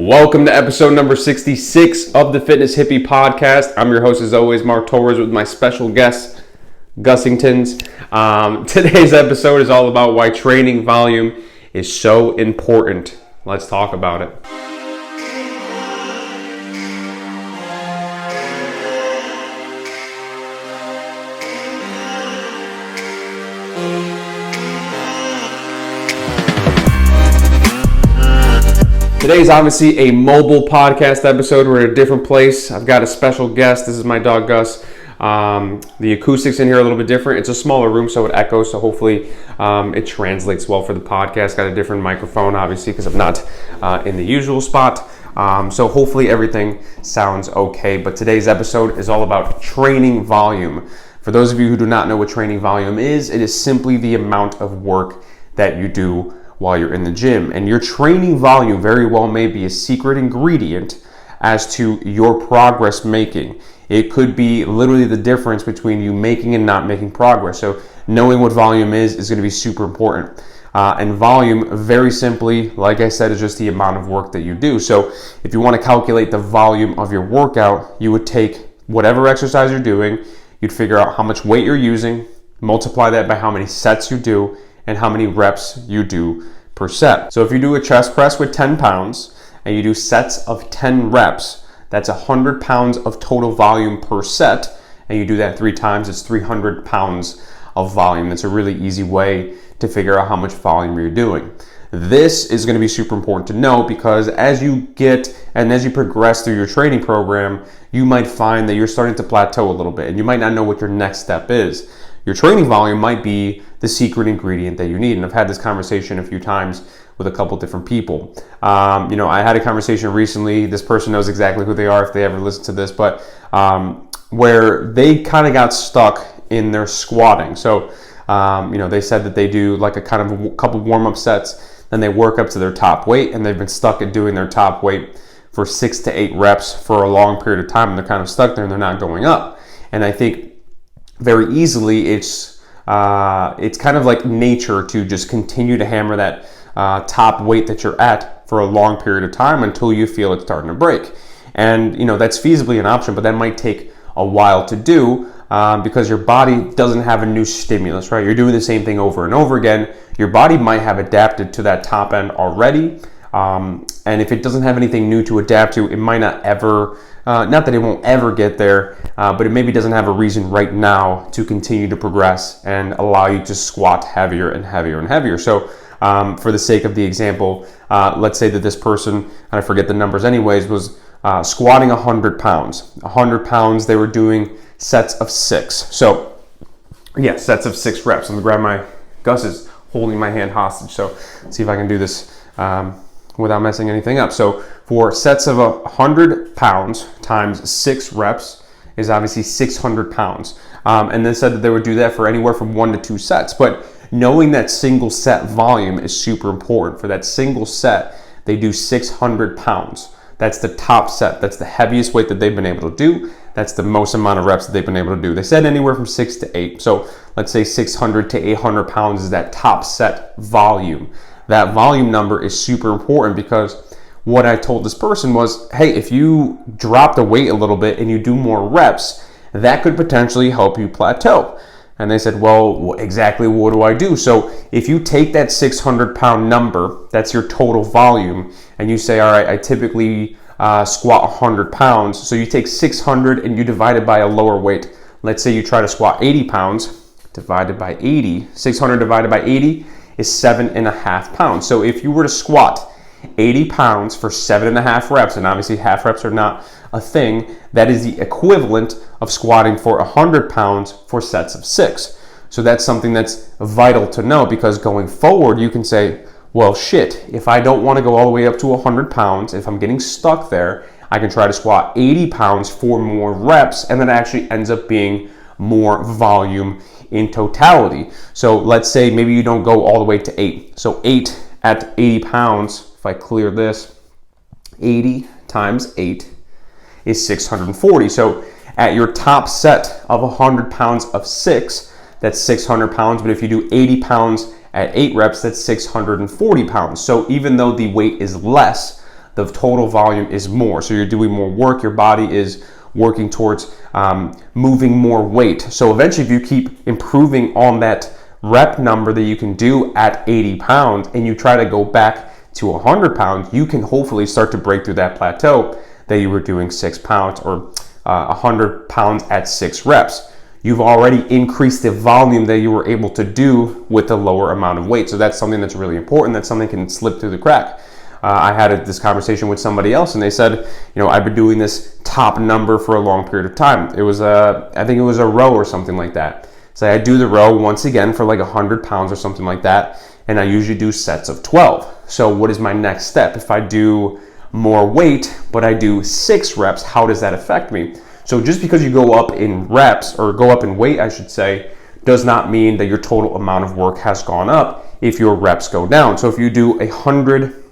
Welcome to episode number 66 of the Fitness Hippie Podcast. I'm your host as always, Mark Torres, with my special guest, Gussingtons. Today's episode is all about why training volume is so important. Let's talk about it. Today's obviously a mobile podcast episode. We're in a different place. I've got a special guest. This is my dog, Gus. The acoustics in here are a little bit different. It's a smaller room, so it echoes. So hopefully it translates well for the podcast. Got a different microphone, obviously, because I'm not in the usual spot. So hopefully everything sounds okay. But today's episode is all about training volume. For those of you who do not know what training volume is, it is simply the amount of work that you do while you're in the gym. And your training volume very well may be a secret ingredient as to your progress making. It could be literally the difference between you making and not making progress. So knowing what volume is going to be super important. And volume, very simply, like I said, is just the amount of work that you do. So if you want to calculate the volume of your workout, you would take whatever exercise you're doing, you'd figure out how much weight you're using, multiply that by how many sets you do, and how many reps you do per set. So if you do a chest press with 10 pounds and you do sets of 10 reps, that's 100 pounds of total volume per set. And you do that 3 times, it's 300 pounds of volume. That's a really easy way to figure out how much volume you're doing. This is going to be super important to know because as you progress through your training program, you might find that you're starting to plateau a little bit and you might not know what your next step is. Your training volume might be the secret ingredient that you need. And I've had this conversation a few times with a couple different people. I had a conversation recently. This person knows exactly who they are if they ever listen to this, but where they kind of got stuck in their squatting. So, they said that they do like a couple warm-up sets, then they work up to their top weight, and they've been stuck at doing their top weight for 6 to 8 reps for a long period of time, and they're kind of stuck there and they're not going up. And I think very easily it's kind of like nature to just continue to hammer that top weight that you're at for a long period of time until you feel it's starting to break. And that's feasibly an option, but that might take a while to do because your body doesn't have a new stimulus, right? You're doing the same thing over and over again. Your body might have adapted to that top end already. And if it doesn't have anything new to adapt to, it might not ever, not that it won't ever get there, but it maybe doesn't have a reason right now to continue to progress and allow you to squat heavier and heavier and heavier. So for the sake of the example, let's say that this person, and I forget the numbers anyways, was squatting 100 pounds. 100 pounds, they were doing sets of 6. So yeah, sets of 6 reps. I'm gonna grab Gus is holding my hand hostage, so let's see if I can do this without messing anything up. So for sets of 100 pounds times 6 reps is obviously 600 pounds. And then said that they would do that for anywhere from 1 to 2 sets. But knowing that single set volume is super important. For that single set, they do 600 pounds. That's the top set. That's the heaviest weight that they've been able to do. That's the most amount of reps that they've been able to do. They said anywhere from 6 to 8. So let's say 600 to 800 pounds is that top set volume. That volume number is super important because what I told this person was, hey, if you drop the weight a little bit and you do more reps, that could potentially help you plateau. And they said, well, exactly what do I do? So if you take that 600 pound number, that's your total volume, and you say, all right, I typically squat 100 pounds. So you take 600 and you divide it by a lower weight. Let's say you try to squat 80 pounds divided by 80. 600 divided by 80 is 7.5 pounds. So if you were to squat 80 pounds for 7.5 reps, and obviously half reps are not a thing, that is the equivalent of squatting for 100 pounds for sets of 6. So that's something that's vital to know because going forward, you can say, well, shit, if I don't want to go all the way up to 100 pounds, if I'm getting stuck there, I can try to squat 80 pounds for more reps, and then it actually ends up being more volume in totality. So let's say maybe you don't go all the way to 8. So 8 at 80 pounds, if I clear this, 80 times 8 is 640. So at your top set of 100 pounds of 6, that's 600 pounds. But if you do 80 pounds at 8 reps, that's 640 pounds. So even though the weight is less, the total volume is more. So you're doing more work, your body is working towards moving more weight. So eventually, if you keep improving on that rep number that you can do at 80 pounds and you try to go back to 100 pounds, you can hopefully start to break through that plateau that you were doing 6 pounds or 100 pounds at 6 reps. You've already increased the volume that you were able to do with a lower amount of weight. So that's something that's really important. That's something that can slip through the crack. I had this conversation with somebody else, and they said, I've been doing this top number for a long period of time. It was I think it was a row or something like that. So I do the row once again for like 100 pounds or something like that, and I usually do sets of 12. So what is my next step? If I do more weight, but I do 6 reps, how does that affect me? So just because you go up in reps, or go up in weight, I should say, does not mean that your total amount of work has gone up if your reps go down. So if you do 100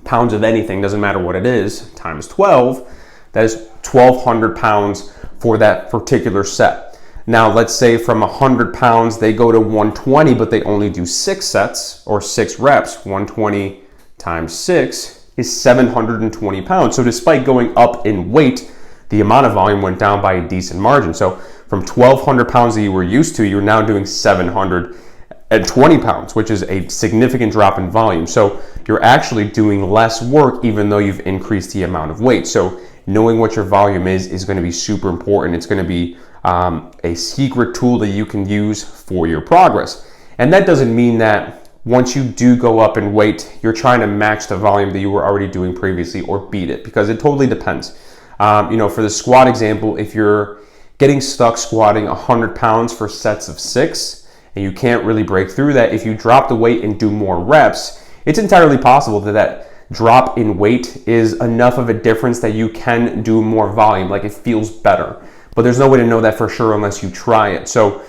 pounds of anything, doesn't matter what it is, times 12, that is 1,200 pounds for that particular set. Now, let's say from 100 pounds, they go to 120, but they only do 6 sets or 6 reps. 120 times 6 is 720 pounds. So despite going up in weight, the amount of volume went down by a decent margin. So from 1,200 pounds that you were used to, you're now doing 720 pounds, which is a significant drop in volume. So you're actually doing less work even though you've increased the amount of weight. So knowing what your volume is going to be super important. It's going to be a secret tool that you can use for your progress. And that doesn't mean that once you do go up in weight, you're trying to match the volume that you were already doing previously or beat it, because it totally depends. For the squat example, if you're getting stuck squatting 100 pounds for sets of 6 and you can't really break through that, if you drop the weight and do more reps, it's entirely possible that drop in weight is enough of a difference that you can do more volume, like it feels better. But there's no way to know that for sure unless you try it. So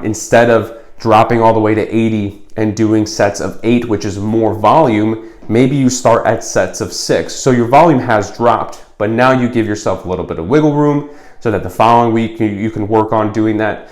instead of dropping all the way to 80 and doing sets of 8, which is more volume, maybe you start at sets of 6. So your volume has dropped, but now you give yourself a little bit of wiggle room so that the following week you can work on doing that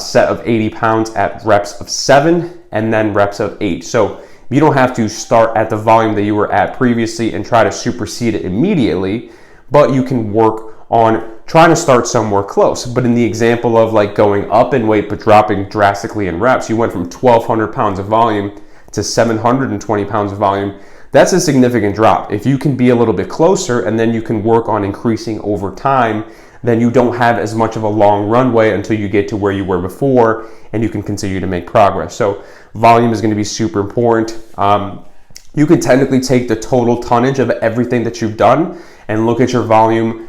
set of 80 pounds at reps of 7 and then reps of 8. So you don't have to start at the volume that you were at previously and try to supersede it immediately, but you can work on trying to start somewhere close. But in the example of like going up in weight but dropping drastically in reps, you went from 1,200 pounds of volume to 720 pounds of volume. That's a significant drop. If you can be a little bit closer and then you can work on increasing over time, then you don't have as much of a long runway until you get to where you were before and you can continue to make progress. So volume is going to be super important. You can technically take the total tonnage of everything that you've done and look at your volume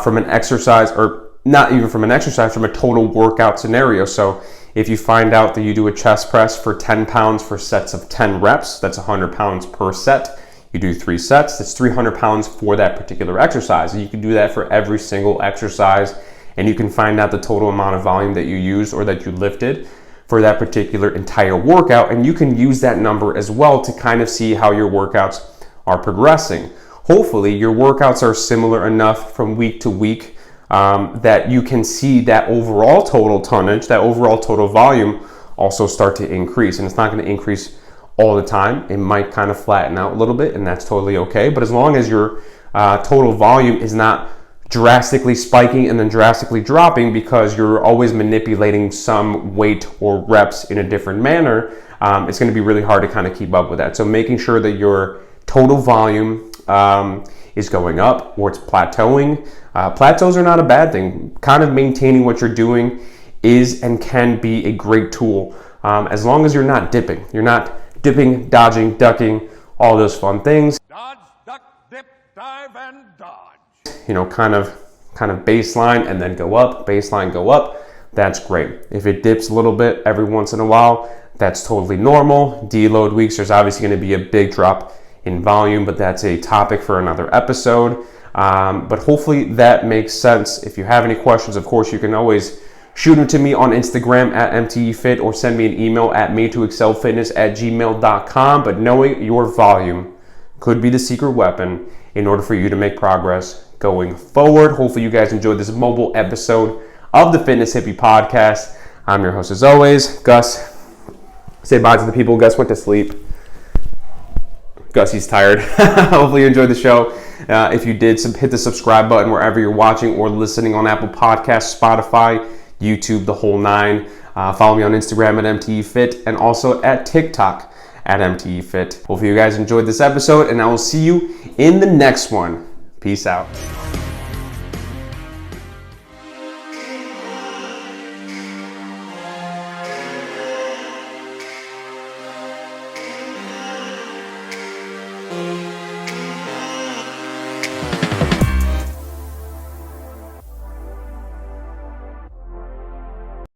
from an exercise, or not even from an exercise, from a total workout scenario. So if you find out that you do a chest press for 10 pounds for sets of 10 reps, that's 100 pounds per set. You do 3 sets, that's 300 pounds for that particular exercise. And you can do that for every single exercise, and you can find out the total amount of volume that you used or that you lifted for that particular entire workout. And you can use that number as well to kind of see how your workouts are progressing. Hopefully your workouts are similar enough from week to week that you can see that overall total tonnage, that overall total volume also start to increase. And it's not going to increase all the time. It might kind of flatten out a little bit, and that's totally okay. But as long as your total volume is not drastically spiking and then drastically dropping because you're always manipulating some weight or reps in a different manner, it's going to be really hard to kind of keep up with that. So making sure that your total volume is going up or it's plateauing. Plateaus are not a bad thing. Kind of maintaining what you're doing is and can be a great tool as long as you're not dipping. You're not dipping, dodging, ducking, all those fun things. Dodge, duck, dip, dive, and dodge. Kind of baseline and then go up, baseline, go up. That's great. If it dips a little bit every once in a while, that's totally normal. Deload weeks, there's obviously going to be a big drop in volume, but that's a topic for another episode. But hopefully that makes sense. If you have any questions, of course, you can always shoot them to me on Instagram at MTEFit or send me an email at madetoexcelfitness@gmail.com. But knowing your volume could be the secret weapon in order for you to make progress going forward. Hopefully you guys enjoyed this mobile episode of the Fitness Hippie Podcast. I'm your host as always, Gus. Say bye to the people. Gus went to sleep. Gussie's tired. Hopefully you enjoyed the show. If you did, hit the subscribe button wherever you're watching or listening on Apple Podcasts, Spotify, YouTube, the whole nine. Follow me on Instagram at MTEFit and also at TikTok at MTEFit. Hopefully you guys enjoyed this episode, and I will see you in the next one. Peace out.